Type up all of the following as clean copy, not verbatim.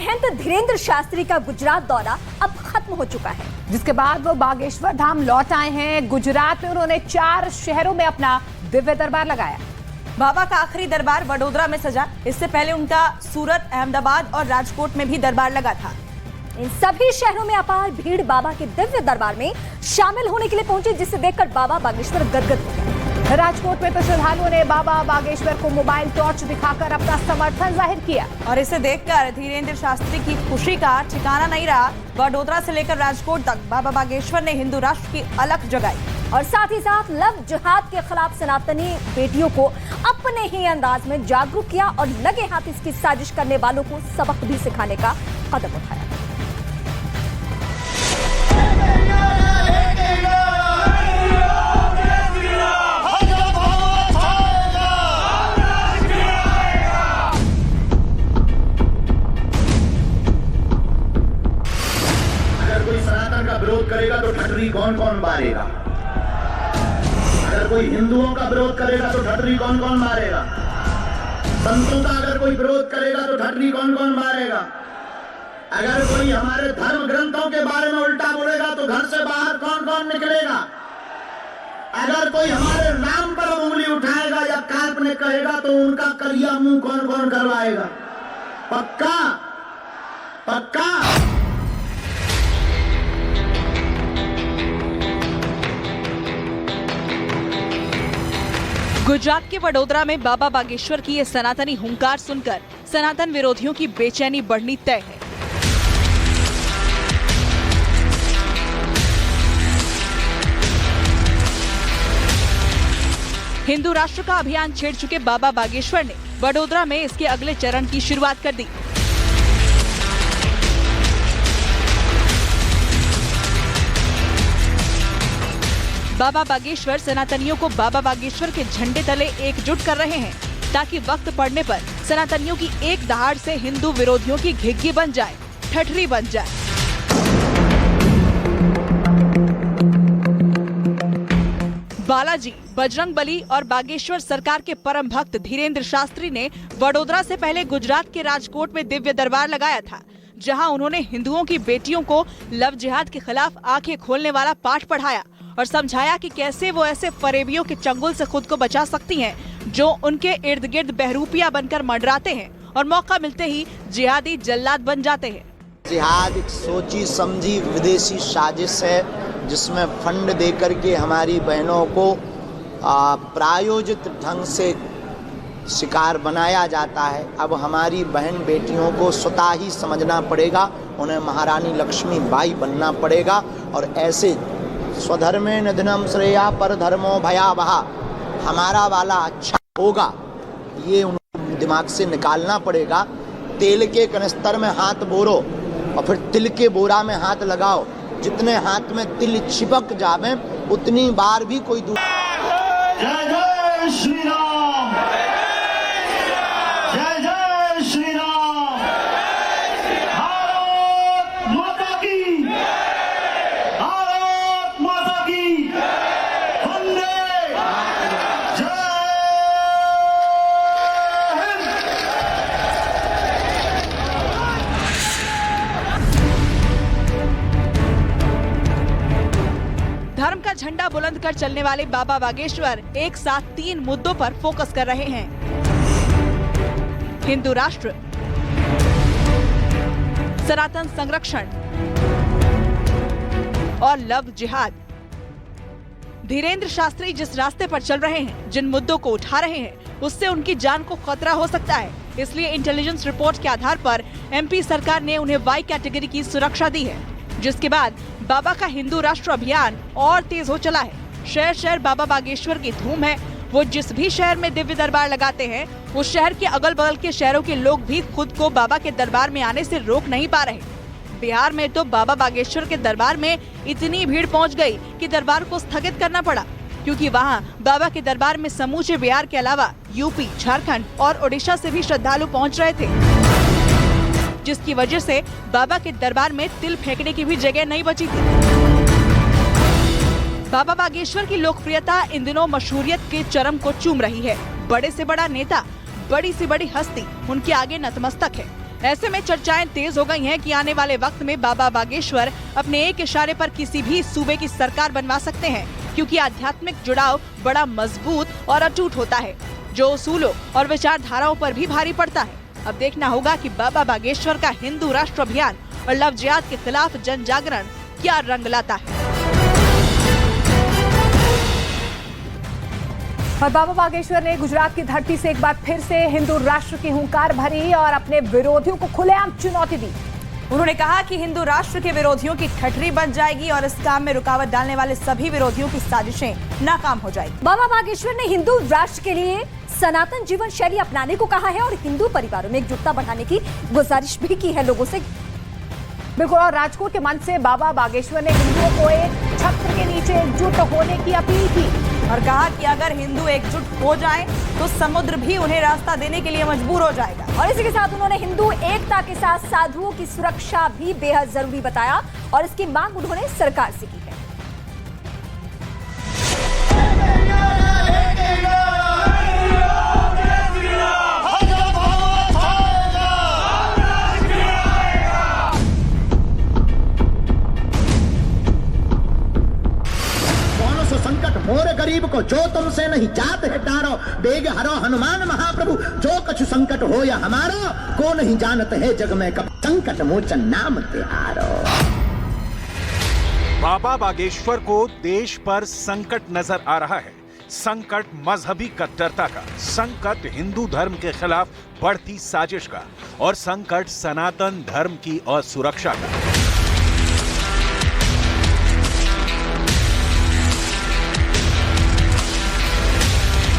महंत धीरेंद्र शास्त्री का गुजरात दौरा अब खत्म हो चुका है, जिसके बाद वो बागेश्वर धाम लौट आए हैं। गुजरात में उन्होंने 4 शहरों में अपना दिव्य दरबार लगाया। बाबा का आखिरी दरबार वडोदरा में सजा। इससे पहले उनका सूरत, अहमदाबाद और राजकोट में भी दरबार लगा था। इन सभी शहरों में अपार भीड़ बाबा के दिव्य दरबार में शामिल होने के लिए पहुंची, जिसे देखकर बाबा बागेश्वर गदगद हो गए। राजकोट में तो श्रद्धालुओं ने बाबा बागेश्वर को मोबाइल टॉर्च दिखाकर अपना समर्थन जाहिर किया और इसे देखकर धीरेंद्र शास्त्री की खुशी का ठिकाना नहीं रहा। वडोदरा से लेकर राजकोट तक बाबा बागेश्वर ने हिंदू राष्ट्र की अलख जगाई और साथ ही साथ लव जिहाद के खिलाफ सनातनी बेटियों को अपने ही अंदाज में जागरूक किया और लगे हाथ इसकी साजिश करने वालों को सबक भी सिखाने का कदम उठाया। विरोध करेगा तो ठटरी कौन कौन मारेगा? अगर कोई हिंदुओं का विरोध करेगा तो ठटरी कौन कौन मारेगा? संतों का अगर कोई विरोध करेगा तो ठटरी कौन कौन मारेगा? अगर कोई हमारे धर्म ग्रंथों के बारे में उल्टा बोलेगा तो घर से बाहर कौन कौन निकलेगा? अगर कोई हमारे नाम पर उंगली उठाएगा या काल्पनिक कहेगा तो उनका कलिया मुंह कौन कौन करवाएगा? पक्का पक्का। गुजरात के वडोदरा में बाबा बागेश्वर की ये सनातनी हुंकार सुनकर सनातन विरोधियों की बेचैनी बढ़नी तय है। हिंदू राष्ट्र का अभियान छेड़ चुके बाबा बागेश्वर ने वडोदरा में इसके अगले चरण की शुरुआत कर दी। बाबा बागेश्वर सनातनियों को बाबा बागेश्वर के झंडे तले एकजुट कर रहे हैं, ताकि वक्त पड़ने पर सनातनियों की एक दहाड़ से हिंदू विरोधियों की घिग्गी बन जाए, ठठरी बन जाए। बालाजी, बजरंगबली और बागेश्वर सरकार के परम भक्त धीरेंद्र शास्त्री ने वडोदरा से पहले गुजरात के राजकोट में दिव्य दरबार लगाया था, जहां उन्होंने हिंदुओं की बेटियों को लव जिहाद के खिलाफ आंखें खोलने वाला पाठ पढ़ाया और समझाया कि कैसे वो ऐसे फरेबियों के चंगुल से खुद को बचा सकती हैं, जो उनके इर्द गिर्द बहरूपिया बनकर मंडराते हैं और मौका मिलते ही जिहादी जल्लाद बन जाते हैं। जिहाद एक सोची समझी विदेशी साजिश है, जिसमें फंड देकर के हमारी बहनों को प्रायोजित ढंग से शिकार बनाया जाता है। अब हमारी बहन बेटियों को स्वतः ही समझना पड़ेगा, उन्हें महारानी लक्ष्मी बाई बनना पड़ेगा और ऐसे स्वधर्मे निधनम श्रेया पर धर्मो भयावहा, हमारा वाला अच्छा होगा, ये उनको दिमाग से निकालना पड़ेगा। तेल के कनिस्तर में हाथ बोरो और फिर तिल के बोरा में हाथ लगाओ, जितने हाथ में तिल छिपक जावे उतनी बार भी कोई जय जय श्री राम, जय जय श्री राम, भारत माता की, भारत माता की, वंदे जय हिंद। धर्म का झंडा बुलंद कर चलने वाले बाबा बागेश्वर एक साथ 3 मुद्दों पर फोकस कर रहे हैं: हिंदू राष्ट्र, सनातन संरक्षण और लव जिहाद। धीरेंद्र शास्त्री जिस रास्ते पर चल रहे हैं, जिन मुद्दों को उठा रहे हैं, उससे उनकी जान को खतरा हो सकता है। इसलिए इंटेलिजेंस रिपोर्ट के आधार पर एमपी सरकार ने उन्हें वाई कैटेगरी की सुरक्षा दी है, जिसके बाद बाबा का हिंदू राष्ट्र अभियान और तेज हो चला है। शहर शहर बाबा बागेश्वर की धूम है। वो जिस भी शहर में दिव्य दरबार लगाते हैं, उस शहर के अगल बगल के शहरों के लोग भी खुद को बाबा के दरबार में आने से रोक नहीं पा रहे। बिहार में तो बाबा बागेश्वर के दरबार में इतनी भीड़ पहुंच गई कि दरबार को स्थगित करना पड़ा, क्योंकि वहां बाबा के दरबार में समूचे बिहार के अलावा यूपी, झारखंड और ओडिशा से भी श्रद्धालु पहुंच रहे थे, जिसकी वजह से बाबा के दरबार में तिल फेंकने की भी जगह नहीं बची थी। बाबा बागेश्वर की लोकप्रियता इन दिनों मशहूरियत के चरम को चूम रही है। बड़े से बड़ा नेता, बड़ी से बड़ी हस्ती उनके आगे नतमस्तक है। ऐसे में चर्चाएं तेज हो गई हैं कि आने वाले वक्त में बाबा बागेश्वर अपने एक इशारे पर किसी भी सूबे की सरकार बनवा सकते हैं, क्योंकि आध्यात्मिक जुड़ाव बड़ा मजबूत और अटूट होता है, जो उसूलों और विचारधाराओं पर भी भारी पड़ता है। अब देखना होगा कि बाबा बागेश्वर का हिंदू राष्ट्र अभियान और लव जिहाद के खिलाफ जन जागरण क्या रंग लाता है। और बाबा बागेश्वर ने गुजरात की धरती से एक बार फिर से हिंदू राष्ट्र की हुंकार भरी और अपने विरोधियों को खुलेआम चुनौती दी। उन्होंने कहा कि हिंदू राष्ट्र के विरोधियों की ठठरी बन जाएगी और इस काम में रुकावट डालने वाले सभी विरोधियों की साजिशें नाकाम हो जाएगी। बाबा बागेश्वर ने हिंदू राष्ट्र के लिए सनातन जीवन शैली अपनाने को कहा है और हिंदू परिवारों में एकजुटता बढ़ाने की गुजारिश भी की है लोगों से। बिल्कुल, और राजकोट के मंच से बाबा बागेश्वर ने हिंदुओं को एक छत्र के नीचे एकजुट होने की अपील की और कहा कि अगर हिंदू एकजुट हो जाएं, तो समुद्र भी उन्हें रास्ता देने के लिए मजबूर हो जाएगा। और इसी के साथ उन्होंने हिंदू एकता के साथ साधुओं की सुरक्षा भी बेहद जरूरी बताया और इसकी मांग उन्होंने सरकार से की है। मोर गरीब को जो तुमसे नहीं जात है डारो, बेग हरो हनुमान महाप्रभु, जो कछु संकट हो या हमारा, को नहीं जानत है जग में कब संकट मोचन नाम तिहारो। बाबा बागेश्वर को देश पर संकट नजर आ रहा है। संकट मजहबी कट्टरता का, संकट हिंदू धर्म के खिलाफ बढ़ती साजिश का और संकट सनातन धर्म की असुरक्षा का।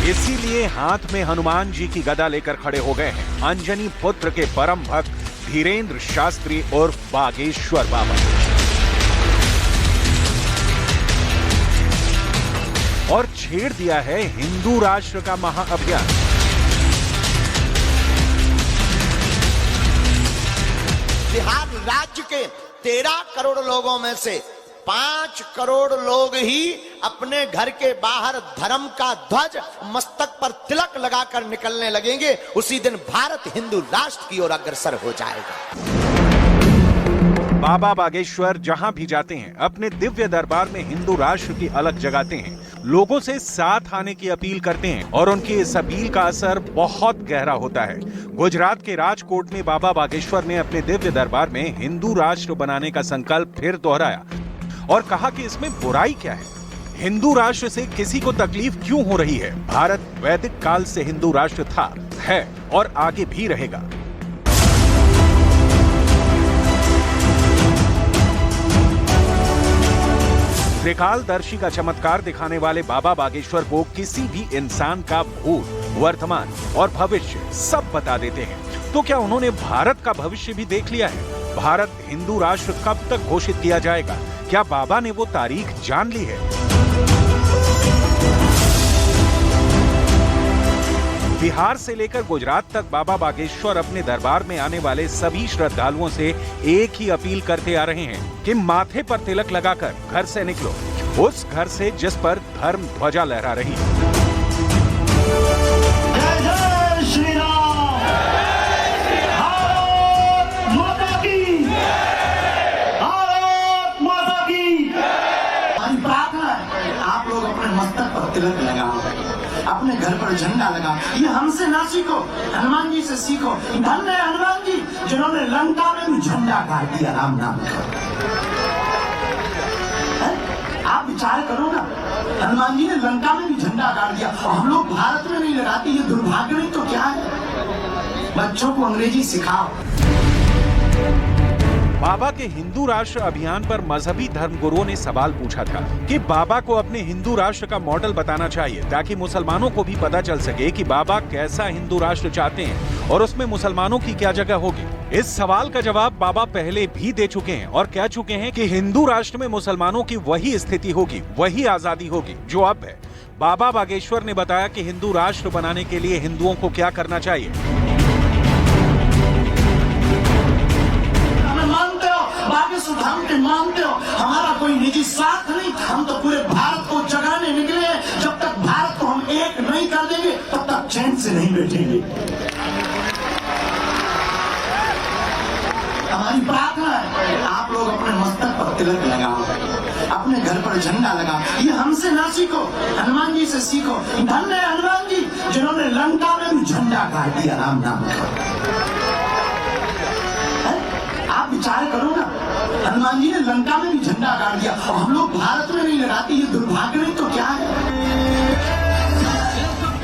इसीलिए हाथ में हनुमान जी की गदा लेकर खड़े हो गए हैं अंजनी पुत्र के परम भक्त धीरेन्द्र शास्त्री और बागेश्वर बाबा। और छेड़ दिया है हिंदू राष्ट्र का महाअभियान। बिहार राज्य के 13 करोड़ लोगों में से 5 करोड़ लोग ही अपने घर के बाहर धर्म का ध्वज मस्तक पर तिलक लगाकर निकलने लगेंगे। उसी दिन भारत हिंदू राष्ट्र की ओर अग्रसर हो जाएगा। बाबा बागेश्वर जहां भी जाते हैं अपने दिव्य दरबार में हिंदू राष्ट्र की अलग जगाते हैं, लोगों से साथ आने की अपील करते हैं और उनकी इस अपील का असर बहुत गहरा होता है। गुजरात के राजकोट में बाबा बागेश्वर ने अपने दिव्य दरबार में हिंदू राष्ट्र बनाने का संकल्प फिर दोहराया और कहा कि इसमें बुराई क्या है, हिंदू राष्ट्र से किसी को तकलीफ क्यों हो रही है। भारत वैदिक काल से हिंदू राष्ट्र था, है और आगे भी रहेगा। त्रिकालदर्शी का चमत्कार दिखाने वाले बाबा बागेश्वर को किसी भी इंसान का भूत, वर्तमान और भविष्य सब बता देते हैं। तो क्या उन्होंने भारत का भविष्य भी देख लिया है? भारत हिंदू राष्ट्र कब तक घोषित किया जाएगा? क्या बाबा ने वो तारीख जान ली है? बिहार से लेकर गुजरात तक बाबा बागेश्वर अपने दरबार में आने वाले सभी श्रद्धालुओं से एक ही अपील करते आ रहे हैं कि माथे पर तिलक लगाकर घर से निकलो, उस घर से जिस पर धर्म ध्वजा लहरा रही है। जय जय श्री राम, भारत माता की, भारत माता की। हमारी प्रार्थना है आप लोग अपने मस्तक पर तिलक लगाओ, अपने घर पर झंडा लगा। ये हमसे ना सीखो, हनुमान जी से सीखो। धन्य है हनुमान जी जिन्होंने लंका में भी झंडा गाड़ दिया राम नाम का। आप विचार करो ना, हनुमान जी ने लंका में भी झंडा गाड़ दिया और हम लोग भारत में नहीं लगाते। ये दुर्भाग्य नहीं तो क्या है? बच्चों को अंग्रेजी सिखाओ। बाबा के हिंदू राष्ट्र अभियान पर मजहबी धर्मगुरुओं ने सवाल पूछा था कि बाबा को अपने हिंदू राष्ट्र का मॉडल बताना चाहिए ताकि मुसलमानों को भी पता चल सके कि बाबा कैसा हिंदू राष्ट्र चाहते हैं और उसमें मुसलमानों की क्या जगह होगी। इस सवाल का जवाब बाबा पहले भी दे चुके हैं और कह चुके हैं कि हिंदू राष्ट्र में मुसलमानों की वही स्थिति होगी, वही आजादी होगी जो अब है। बाबा बागेश्वर ने बताया कि हिंदू राष्ट्र बनाने के लिए हिंदुओं को क्या करना चाहिए। हम के मानते हो, हमारा कोई निजी स्वार्थ नहीं, हम तो पूरे भारत को जगाने निकले हैं। जब तक भारत को हम एक नहीं कर देंगे तब तक चैन से नहीं बैठेंगे। हमारी प्रार्थना है आप लोग अपने मस्तक पर तिलक लगाओ, अपने घर पर झंडा लगाओ। ये हमसे ना सीखो, हनुमान जी से सीखो। धन्य है हनुमान जी जिन्होंने लंका में भी झंडा गाड़ दिया राम नाम का। आप विचार करो ना, हनुमान जी ने लंका में भी झंडा गाड़ दिया और हम लोग भारत में नहीं लगाते। ये दुर्भाग्य नहीं तो क्या है।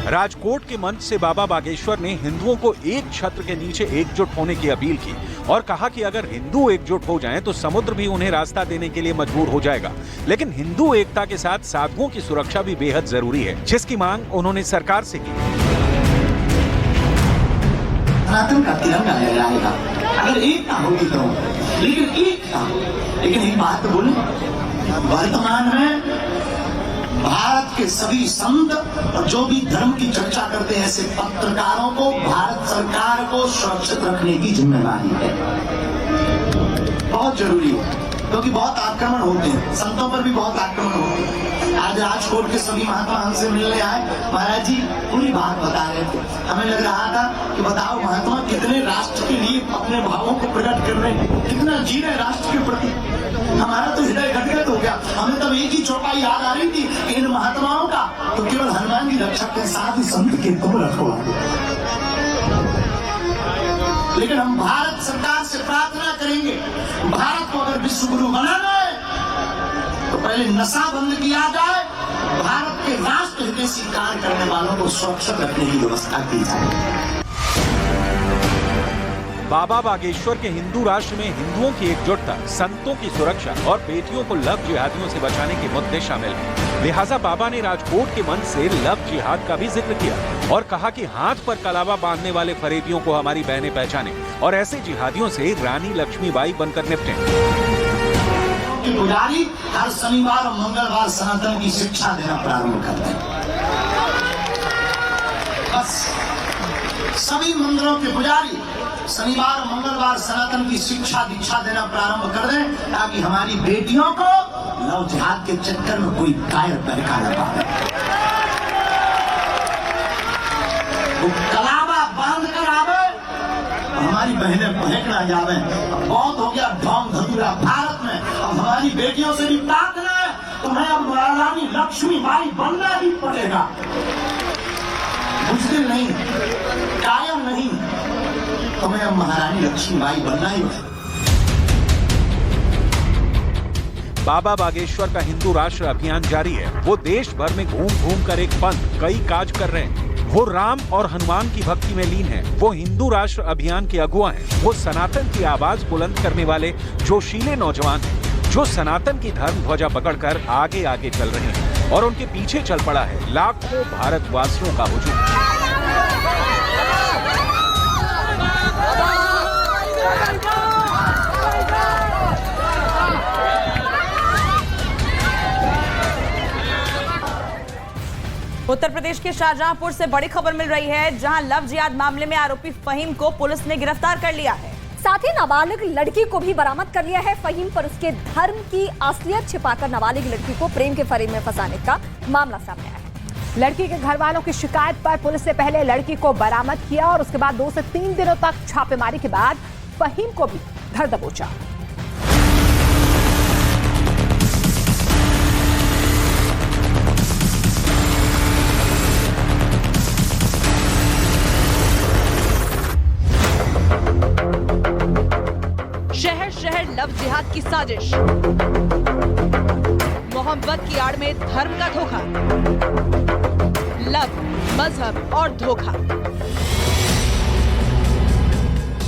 राजकोट के मंच से बाबा बागेश्वर ने हिंदुओं को एक छत्र के नीचे एकजुट होने की अपील की और कहा कि अगर हिंदू एकजुट हो जाएं तो समुद्र भी उन्हें रास्ता देने के लिए मजबूर हो जाएगा। लेकिन हिंदू एकता के साथ साधुओं की सुरक्षा भी बेहद जरूरी है, जिसकी मांग उन्होंने सरकार से की। सनातन का तिरंगा लहराएगा अगर एकता होगी तो, लेकिन एक बात बोले, वर्तमान में भारत के सभी संत और जो भी धर्म की चर्चा करते हैं ऐसे पत्रकारों को भारत सरकार को सुरक्षित रखने की जिम्मेदारी है। बहुत जरूरी है क्योंकि बहुत आक्रमण होते हैं, संतों पर भी बहुत आक्रमण होते हैं। आज राजकोट के सभी महात्मा हमसे मिलने आए, महाराज जी पूरी बात बता रहे थे। हमें लग रहा था कि बताओ महात्मा कितने राष्ट्र के लिए अपने भावों को प्रकट कर रहे हैं, कितना जी रहे राष्ट्र के प्रति। हमारा तो हृदय गदगद हो गया। हमें तब एक ही चौपाई याद आ रही थी कि इन महात्माओं का तो केवल हनुमान जी रक्षक के साथ ही संत के तुम रखो। लेकिन हम भारत सरकार से प्रार्थना करेंगे, भारत को अगर विश्व गुरु बनाना है तो पहले नशा बंद किया जाए, भारत के राष्ट्र हितैषी कार्य करने वालों को सुरक्षित रखने की व्यवस्था की जाए। बाबा बागेश्वर के हिंदू राष्ट्र में हिंदुओं की एकजुटता, संतों की सुरक्षा और बेटियों को लव जिहादियों से बचाने के मुद्दे शामिल हैं। लिहाजा बाबा ने राजकोट के मंच से लव जिहाद का भी जिक्र किया और कहा कि हाथ पर कलावा बांधने वाले फरेबियों को हमारी बहनें पहचाने और ऐसे जिहादियों से रानी लक्ष्मीबाई बनकर निपटें। पुजारी हर शनिवार और मंगलवार सनातन की शिक्षा देना प्रारंभ करते हैं। बस सभी मंदिरों के पुजारी शनिवार और मंगलवार सनातन की शिक्षा दीक्षा देना प्रारंभ कर दें ताकि हमारी बेटियों को लव जिहाद के चक्कर में कोई कायर बहका न पाए। वो कलावा बांध कर आवे, हमारी बहनें बहक ना जावे। बहुत हो गया ढोंग धतूरा भारत में, अब हमारी बेटियों से भी प्रार्थना है, तुम्हें अब रानी लक्ष्मीबाई बनना ही पड़ेगा। मुश्किल नहीं, कायम नहीं, तुम्हें अब महारानी लक्ष्मीबाई बनना ही है। बाबा बागेश्वर का हिंदू राष्ट्र अभियान जारी है। वो देश भर में घूम घूम कर एक पंथ कई काज कर रहे हैं। वो राम और हनुमान की भक्ति में लीन है। वो हिंदू राष्ट्र अभियान के अगुवा हैं। वो सनातन की आवाज बुलंद करने वाले जोशीले नौजवान हैं जो सनातन की धर्म ध्वजा पकड़कर आगे आगे चल रहे हैं और उनके पीछे चल पड़ा है लाखों भारतवासियों का हुजूम। उत्तर प्रदेश के शाहजहांपुर से बड़ी खबर मिल रही है, जहां लव जिहाद मामले में आरोपी फहीम को पुलिस ने गिरफ्तार कर लिया है। साथ ही नाबालिग लड़की को भी बरामद कर लिया है। फहीम पर उसके धर्म की असलियत छिपाकर नाबालिग लड़की को प्रेम के फरेब में फंसाने का मामला सामने आया है। लड़की के घर वालों की शिकायत पर पुलिस ने पहले लड़की को बरामद किया और उसके बाद 2 से 3 दिनों तक छापेमारी के बाद फहीम को भी धर दबोचा। शहर शहर लव जिहाद की साजिश, मोहब्बत की आड़ में धर्म का धोखा, लव, मजहब और धोखा।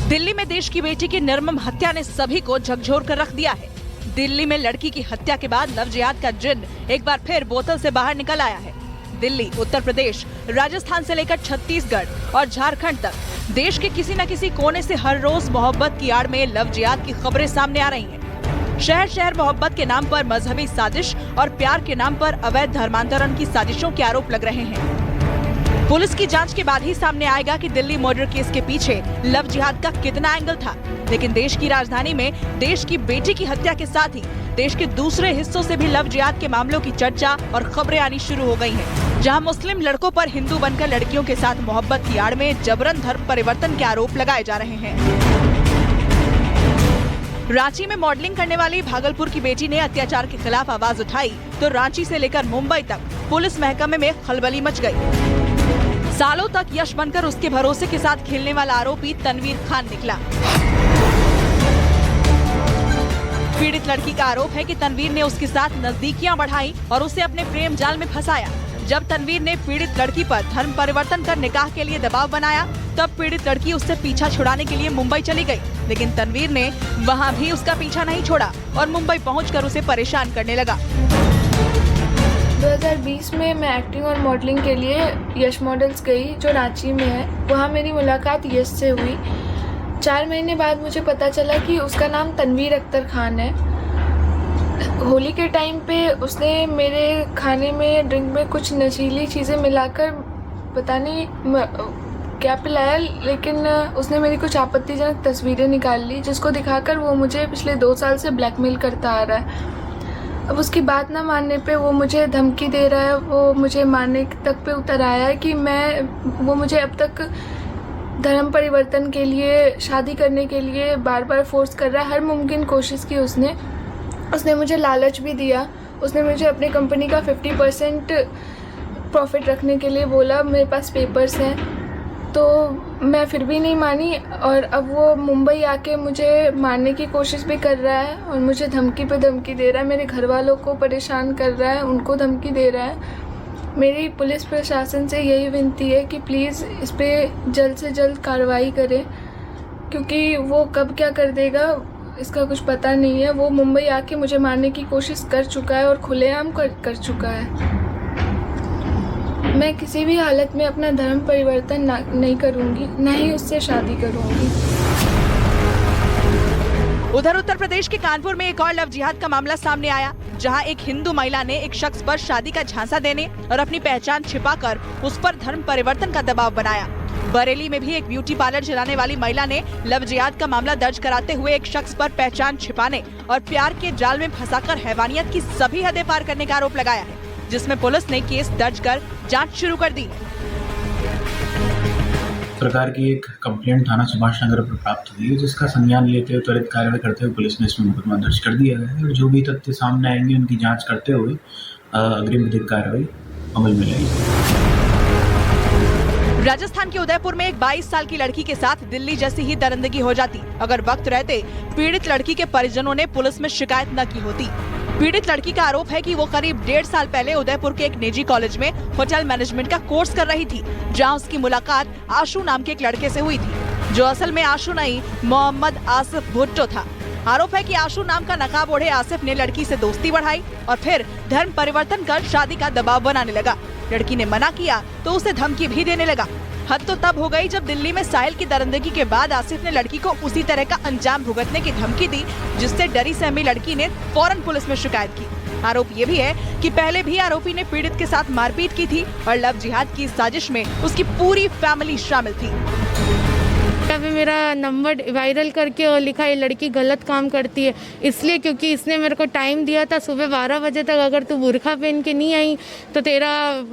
दिल्ली में देश की बेटी की निर्मम हत्या ने सभी को झकझोर कर रख दिया है। दिल्ली में लड़की की हत्या के बाद लव जिहाद का जिन्न एक बार फिर बोतल से बाहर निकल आया है। दिल्ली, उत्तर प्रदेश, राजस्थान से लेकर छत्तीसगढ़ और झारखंड तक देश के किसी न किसी कोने से हर रोज मोहब्बत की आड़ में लव जिहाद की खबरें सामने आ रही हैं। शहर शहर मोहब्बत के नाम पर मजहबी साजिश और प्यार के नाम पर अवैध धर्मांतरण की साजिशों के आरोप लग रहे हैं। पुलिस की जांच के बाद ही सामने आएगा कि दिल्ली मर्डर केस के पीछे लव जिहाद का कितना एंगल था। लेकिन देश की राजधानी में देश की बेटी की हत्या के साथ ही देश के दूसरे हिस्सों से भी लव जिहाद के मामलों की चर्चा और खबरें आनी शुरू हो गई हैं, जहां मुस्लिम लड़कों पर हिंदू बनकर लड़कियों के साथ मोहब्बत की आड़ में जबरन धर्म परिवर्तन के आरोप लगाए जा रहे हैं। रांची में मॉडलिंग करने वाली भागलपुर की बेटी ने अत्याचार के खिलाफ आवाज उठाई तो रांची से लेकर मुंबई तक पुलिस महकमे में खलबली मच गई। सालों तक यश बनकर उसके भरोसे के साथ खेलने वाला आरोपी तनवीर खान निकला। पीड़ित लड़की का आरोप है कि तनवीर ने उसके साथ नजदीकियां बढ़ाई और उसे अपने प्रेम जाल में फंसाया। जब तनवीर ने पीड़ित लड़की पर धर्म परिवर्तन कर निकाह के लिए दबाव बनाया, तब पीड़ित लड़की उससे पीछा छुड़ाने के लिए मुंबई चली गई, लेकिन तनवीर ने वहां भी उसका पीछा नहीं छोड़ा और मुंबई पहुंचकर उसे परेशान करने लगा। 2020 में मैं एक्टिंग और मॉडलिंग के लिए यश मॉडल्स गई, जो रांची में है। वहाँ मेरी मुलाकात यश से हुई। 4 महीने बाद मुझे पता चला कि उसका नाम तनवीर अख्तर खान है। होली के टाइम पे उसने मेरे खाने में, ड्रिंक में कुछ नशीली चीज़ें मिलाकर पता नहीं क्या पिलाया, लेकिन उसने मेरी कुछ आपत्तिजनक तस्वीरें निकाल ली, जिसको दिखाकर वो मुझे पिछले 2 साल से ब्लैकमेल करता आ रहा है। अब उसकी बात ना मानने पे वो मुझे धमकी दे रहा है, वो मुझे मारने तक पे उतर आया है कि वो मुझे अब तक धर्म परिवर्तन के लिए, शादी करने के लिए बार बार फोर्स कर रहा है। हर मुमकिन कोशिश की उसने मुझे लालच भी दिया। उसने मुझे अपनी कंपनी का 50% प्रॉफिट रखने के लिए बोला। मेरे पास पेपर्स हैं, तो मैं फिर भी नहीं मानी और अब वो मुंबई आके मुझे मारने की कोशिश भी कर रहा है और मुझे धमकी पे धमकी दे रहा है। मेरे घर वालों को परेशान कर रहा है, उनको धमकी दे रहा है। मेरी पुलिस प्रशासन से यही विनती है कि प्लीज़ इस पर जल्द से जल्द कार्रवाई करें, क्योंकि वो कब क्या कर देगा इसका कुछ पता नहीं है। वो मुंबई आके मुझे मारने की कोशिश कर चुका है और खुलेआम कर चुका है। मैं किसी भी हालत में अपना धर्म परिवर्तन नहीं करूंगी, न ही उससे शादी करूंगी। उधर उत्तर प्रदेश के कानपुर में एक और लव जिहाद का मामला सामने आया, जहां एक हिंदू महिला ने एक शख्स पर शादी का झांसा देने और अपनी पहचान छिपाकर उस पर धर्म परिवर्तन का दबाव बनाया। बरेली में भी एक ब्यूटी पार्लर चलाने वाली महिला ने लव जिहाद का मामला दर्ज कराते हुए एक शख्स पर पहचान छिपाने और प्यार के जाल में फंसाकर हैवानियत की सभी हदें पार करने का आरोप लगाया है, जिसमें पुलिस ने केस दर्ज कर जांच शुरू कर दी। प्रकार की एक कंप्लेंट थाना सुभाष नगर पर प्राप्त हुई है, जिसका संज्ञान लेते हुए त्वरित कार्रवाई करते हुए पुलिस ने इसमें मुकदमा दर्ज कर दिया है और जो भी तथ्य सामने आएंगे उनकी जांच करते हुए अग्रिम विधिक कार्रवाई अमल में लाएगी। राजस्थान के उदयपुर में एक 22 साल की लड़की के साथ दिल्ली जैसी ही दरिंदगी हो जाती अगर वक्त रहते पीड़ित लड़की के परिजनों ने पुलिस में शिकायत न की होती। पीड़ित लड़की का आरोप है कि वो करीब 1.5 साल पहले उदयपुर के एक निजी कॉलेज में होटल मैनेजमेंट का कोर्स कर रही थी, जहां उसकी मुलाकात आशु नाम के एक लड़के से हुई थी, जो असल में आशु नहीं मोहम्मद आसिफ भुट्टो था। आरोप है कि आशु नाम का नकाब ओढ़े आसिफ ने लड़की से दोस्ती बढ़ाई और फिर धर्म परिवर्तन कर शादी का दबाव बनाने लगा। लड़की ने मना किया तो उसे धमकी भी देने लगा। हद तो तब हो गई जब दिल्ली में साहिल की दरिंदगी के बाद आसिफ ने लड़की को उसी तरह का अंजाम भुगतने की धमकी दी, जिससे डरी सहमी लड़की ने फौरन पुलिस में शिकायत की। आरोप ये भी है कि पहले भी आरोपी ने पीड़ित के साथ मारपीट की थी और लव जिहाद की साजिश में उसकी पूरी फैमिली शामिल थी। अभी मेरा नंबर वायरल करके और लिखा ये लड़की गलत काम करती है, इसलिए क्योंकि इसने मेरे को टाइम दिया था सुबह 12 बजे तक, अगर तू बुरखा पहन के नहीं आई तो तेरा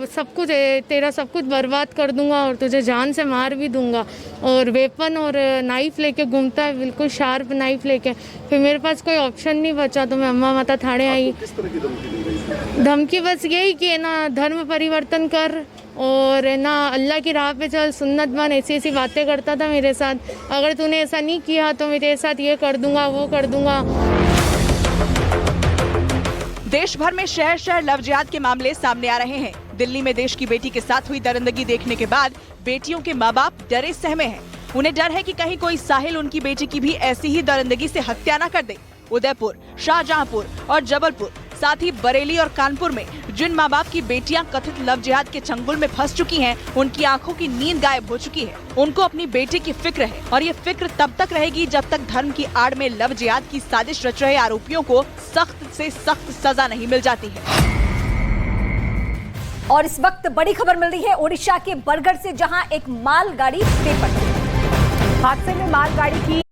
सब कुछ बर्बाद कर दूंगा और तुझे जान से मार भी दूंगा। और वेपन और नाइफ लेके घूमता है, बिल्कुल शार्प नाइफ लेके। फिर मेरे पास कोई ऑप्शन नहीं बचा तो मैं अम्मा माता थाने आई। किस तरह की धमकी बस यही कि ना धर्म परिवर्तन कर और ना अल्लाह की राह पे चल, सुन्नत बन, ऐसी बातें करता था मेरे साथ। अगर तूने ऐसा नहीं किया तो मैं तेरे साथ ये कर दूंगा, वो कर दूंगा। देश भर में शहर शहर लव जिहाद के मामले सामने आ रहे हैं। दिल्ली में देश की बेटी के साथ हुई दरिंदगी देखने के बाद बेटियों के माँ बाप डरे सहमे हैं। उन्हें डर है कि कहीं कोई साहिल उनकी बेटी की भी ऐसी ही दरिंदगी से हत्या न कर दे। उदयपुर, शाहजहांपुर और जबलपुर, साथ ही बरेली और कानपुर में जिन माँ बाप की बेटियां कथित लव जिहाद के चंगुल में फंस चुकी हैं, उनकी आंखों की नींद गायब हो चुकी है। उनको अपनी बेटी की फिक्र है और ये फिक्र तब तक रहेगी जब तक धर्म की आड़ में लव जिहाद की साजिश रच रहे आरोपियों को सख्त से सख्त सजा नहीं मिल जाती है। और इस वक्त बड़ी खबर मिल रही है ओडिशा के बरगढ़ से, जहां एक मालगाड़ी बेपटरी। हादसे में मालगाड़ी की